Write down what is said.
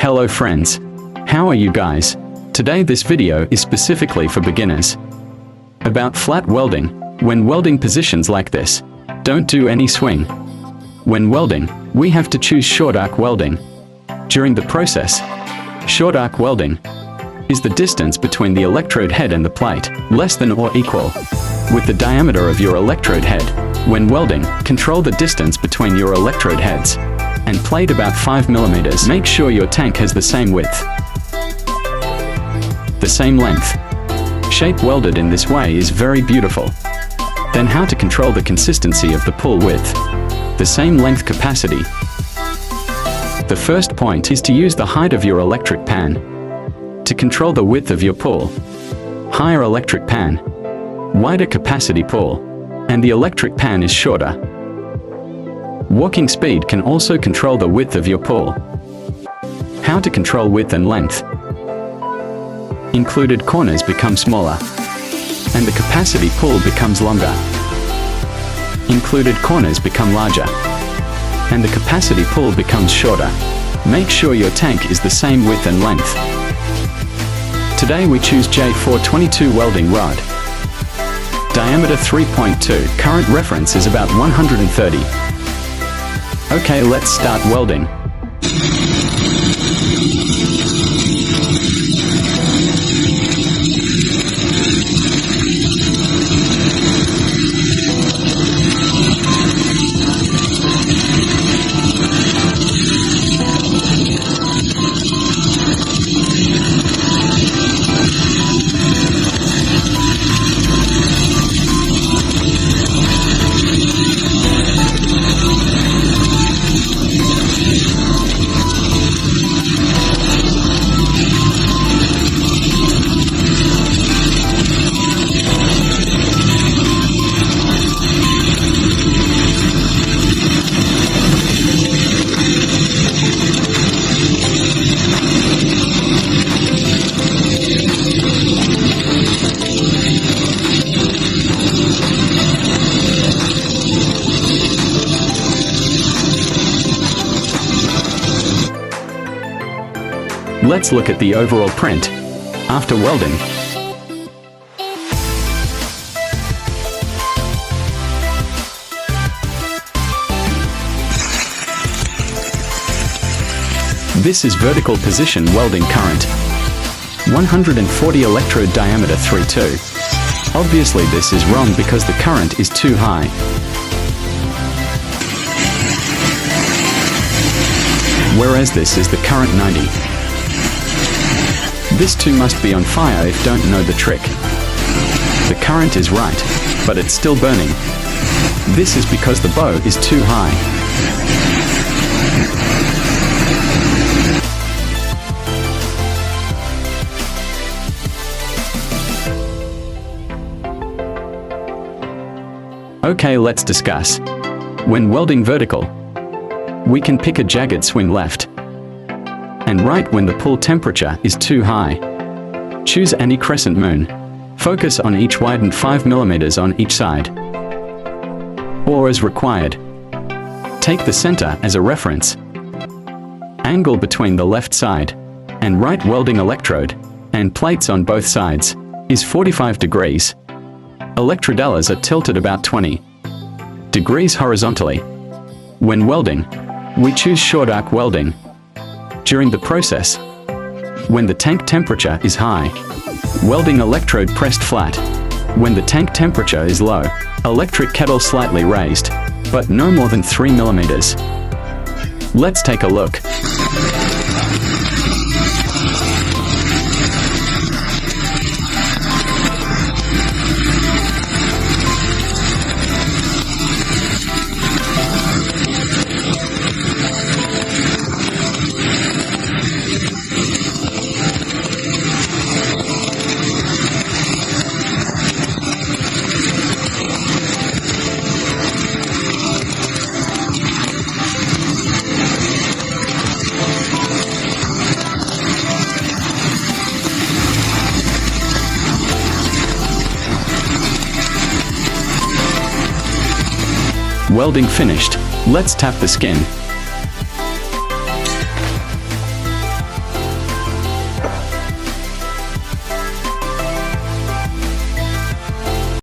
Hello friends. How are you guys? Today this video is specifically for beginners. About flat welding. When welding positions like this, don't do any swing. When welding, we have to choose short arc welding. During the process, short arc welding is the distance between the electrode head and the plate, less than or equal with the diameter of your electrode head. When welding, control the distance between your electrode heads and plate about 5 mm. Make sure your tank has the same width, the same length. Shape welded in this way is very beautiful. Then how to control the consistency of the pull width, the same length capacity. The first point is to use the height of your electric pan to control the width of your pull. Higher electric pan, wider capacity pull, and the electric pan is shorter. Walking speed can also control the width of your pull. How to control width and length. Included corners become smaller, and the capacity pull becomes longer. Included corners become larger, and the capacity pull becomes shorter. Make sure your tank is the same width and length. Today we choose J422 welding rod. Diameter 3.2, current reference is about 130. Okay, let's start welding. Let's look at the overall print after welding. This is vertical position welding current. 140 electrode diameter 3.2. Obviously this is wrong because the current is too high. Whereas this is the current 90. This too must be on fire if don't know the trick. The current is right, but it's still burning. This is because the bow is too high. Okay, let's discuss. When welding vertical, we can pick a jagged swing left and right when the pull temperature is too high. Choose any crescent moon. Focus on each widened 5 mm on each side, or as required. Take the center as a reference. Angle between the left side and right welding electrode and plates on both sides is 45 degrees. Electrodellas are tilted about 20 degrees horizontally. When welding, we choose short arc welding. During the process, when the tank temperature is high, welding electrode pressed flat. When the tank temperature is low, electric kettle slightly raised, but no more than 3 mm. Let's take a look. Welding finished. Let's tap the skin.